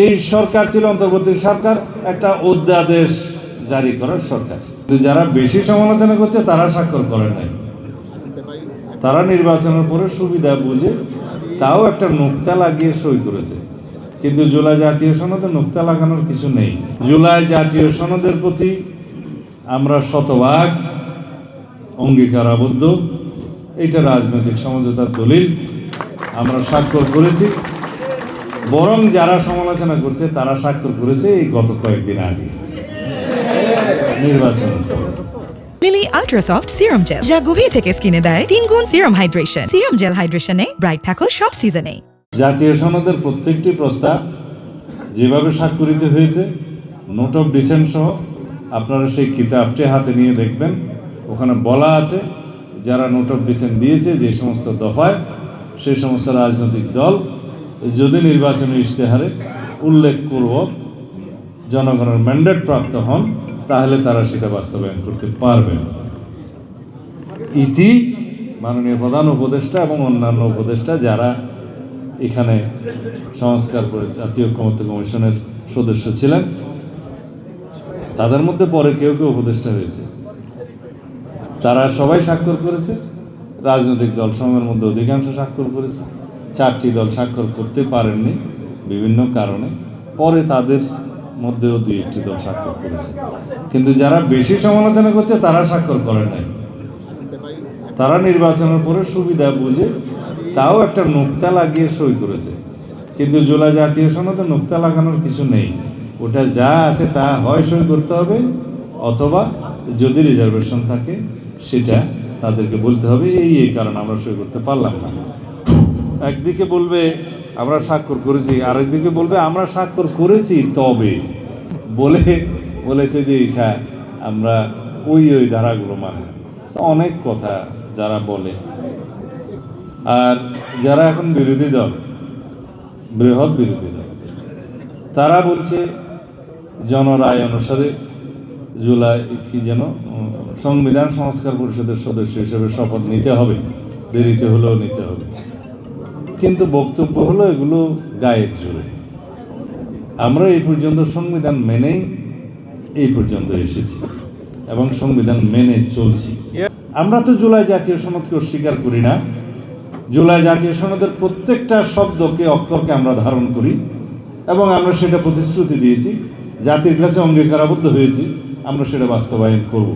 এই সরকার ছিল অন্তর্বর্তী সরকার, একটা অধ্যাদেশ জারি করার সরকার। কিন্তু যারা বেশি সমালোচনা করছে তারা স্বাক্ষর করে নাই। তারা নির্বাচনের পরে সুবিধা বুঝে তাও একটা নোক্তা লাগিয়ে সই করেছে। কিন্তু জুলাই জাতীয় সনদে নোক্তা লাগানোর কিছু নেই। জুলাই জাতীয় সনদের প্রতি আমরা শতভাগ অঙ্গীকার আবদ্ধ। এটা রাজনৈতিক সমঝোতার দলিল, আমরা স্বাক্ষর করেছি। বরং যারা সমালোচনা করছে তারা স্বাক্ষর করেছে এই গত কয়েকদিন আগে নির্বাচন। Lily ultra soft serum gel, যা গভীর থেকে স্কিনে দেয় 3 গুণ সিরাম হাইড্রেশন। সিরাম জেল হাইড্রেশনে ব্রাইট থাকো সব সিজনে। জাতীয় সনদের প্রত্যেকটি প্রস্তাব যেভাবে স্বাক্ষরিত হয়েছে, নোট অফ ডিসেন্ট সহ, আপনারা সেই কিতাবটি হাতে নিয়ে দেখবেন। ওখানে বলা আছে যারা নোট অফ ডিসেন্ট দিয়েছে যে সমস্ত দফায়, সেই সমস্ত রাজনৈতিক দল যদি নির্বাচনী ইশতেহারে উল্লেখপূর্বক জনগণের ম্যান্ডেট প্রাপ্ত হন তাহলে তারা সেটা বাস্তবায়ন করতে পারবেন। ইতি মাননীয় প্রধান উপদেষ্টা এবং অন্যান্য উপদেষ্টা যারা এখানে সংস্কার করে জাতীয় ঐক্যমত্য কমিশনের সদস্য ছিলেন, তাদের মধ্যে পরে কেউ কেউ উপদেষ্টা হয়েছে, তারা সবাই স্বাক্ষর করেছে। রাজনৈতিক দল সমূহের মধ্যে অধিকাংশ স্বাক্ষর করেছে। 4টি দল স্বাক্ষর করতে পারেননি বিভিন্ন কারণে, পরে তাদের মধ্যেও 2-1টি দল স্বাক্ষর করেছে। কিন্তু যারা বেশি সমালোচনা করছে তারা স্বাক্ষর করেন নাই। তারা নির্বাচনের পরে সুবিধা বুঝে তাও একটা নোক্তা লাগিয়ে সই করেছে। কিন্তু জুলাই জাতীয় সনদে নোক্তা লাগানোর কিছু নেই। ওটা যা আছে তা হয় সই করতে হবে, অথবা যদি রিজার্ভেশন থাকে সেটা তাদেরকে বলতে হবে এই কারণে আমরা সই করতে পারলাম না। একদিকে বলবে আমরা স্বাক্ষর করেছি, আরেকদিকে বলবে আমরা স্বাক্ষর করেছি তবে বলেছে যে হ্যাঁ আমরা ওই ধারাগুলো মানে। তো অনেক কথা যারা বলে। আর যারা এখন বিরোধী দল, বৃহৎ বিরোধী দল, তারা বলছে জনরায় অনুসারে জুলাই সংবিধান সংস্কার পরিষদের সদস্য হিসেবে শপথ নিতে হবে, দেরিতে হলেও নিতে হবে। কিন্তু বক্তব্য হলো এগুলো গায়ের জোরে। আমরা এই পর্যন্ত সংবিধান মেনেই এই পর্যন্ত এসেছি এবং সংবিধান মেনে চলছি। আমরা তো জুলাই জাতীয় সনদকে অস্বীকার করি না। জুলাই জাতীয় সনদের প্রত্যেকটা শব্দকে, অক্ষরকে আমরা ধারণ করি এবং আমরা সেটা প্রতিশ্রুতি দিয়েছি, জাতির কাছে অঙ্গীকারাবদ্ধ হয়েছি, আমরা সেটা বাস্তবায়ন করব।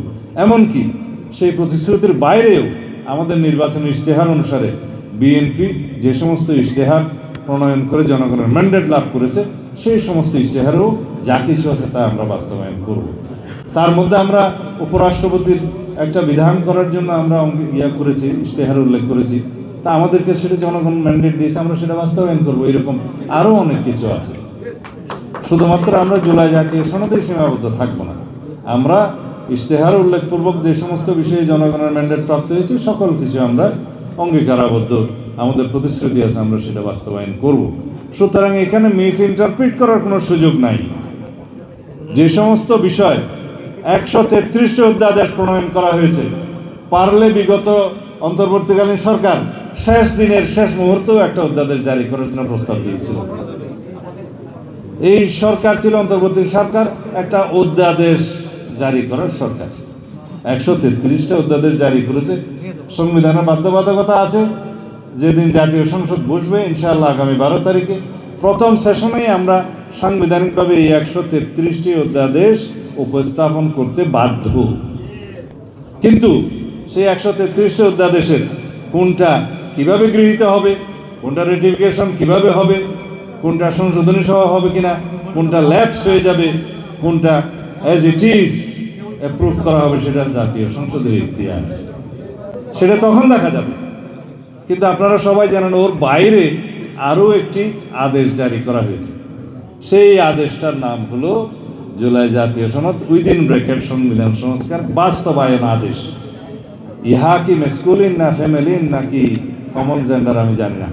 এমনকি সেই প্রতিশ্রুতির বাইরেও আমাদের নির্বাচনী ইশতেহার অনুসারে বিএনপি যে সমস্ত ইশতেহার প্রণয়ন করে জনগণের ম্যান্ডেট লাভ করেছে, সেই সমস্ত ইশতেহারেও যা কিছু আছে তা আমরা বাস্তবায়ন করব। তার মধ্যে আমরা উপরাষ্ট্রপতির একটা বিধান করার জন্য আমরা করেছি, ইশতেহার উল্লেখ করেছি। তা আমাদেরকে সেটা জনগণ ম্যান্ডেট দিয়েছে, আমরা সেটা বাস্তবায়ন করব। এরকম আরও অনেক কিছু আছে। শুধুমাত্র আমরা জুলাই জাতীয় সনদেই সীমাবদ্ধ থাকবো না। আমরা ইশতেহার উল্লেখপূর্বক যে সমস্ত বিষয়ে জনগণের ম্যান্ডেট প্রাপ্ত হয়েছে সকল কিছু আমরা অঙ্গীকারাবদ্ধ, আমাদের প্রতিশ্রুতি আছে, আমরা সেটা বাস্তবায়ন করব। সুতরাং এখানে মিস ইন্টারপ্রিট করার কোনো সুযোগ নাই। যে সমস্ত বিষয় 133টি অধ্যাদেশ প্রণয়ন করা হয়েছে, পারলে বিগত অন্তর্বর্তীকালীন সরকার শেষ দিনের শেষ মুহূর্তেও একটা অধ্যাদেশ জারি করার জন্য প্রস্তাব দিয়েছিল। এই সরকার ছিল অন্তর্বর্তী সরকার, একটা অধ্যাদেশ জারি করার সরকার। 133টা অধ্যাদেশ জারি করেছে। সংবিধানের বাধ্যবাধকতা আছে, যেদিন জাতীয় সংসদ বসবে ইনশাআল্লাহ আগামী 12 তারিখে প্রথম সেশনেই আমরা সাংবিধানিকভাবে এই 133টি অধ্যাদেশ উপস্থাপন করতে বাধ্য। কিন্তু সেই 133টি অধ্যাদেশের কোনটা কিভাবে গৃহীত হবে, কোনটা রেটিফিকেশন কিভাবে হবে, কোনটা সংশোধনী সভা হবে কিনা, কোনটা ল্যাপস হয়ে যাবে, কোনটা অ্যাজ ইট ইজ অ্যাপ্রুভ করা হবে, সেটা জাতীয় সংসদের ইখতিয়ার, সেটা তখন দেখা যাবে। কিন্তু আপনারা সবাই জানেন ওর বাইরে আরও একটি আদেশ জারি করা হয়েছে। সেই আদেশটার নাম হলো জুলাই জাতীয় সনদ উইদিন ব্র্যাকেট সংবিধান সংস্কার বাস্তবায়ন আদেশ। ইহা কি মেসকুলিন না ফ্যামিলিন নাকি কমন জেন্ডার আমি জানি না।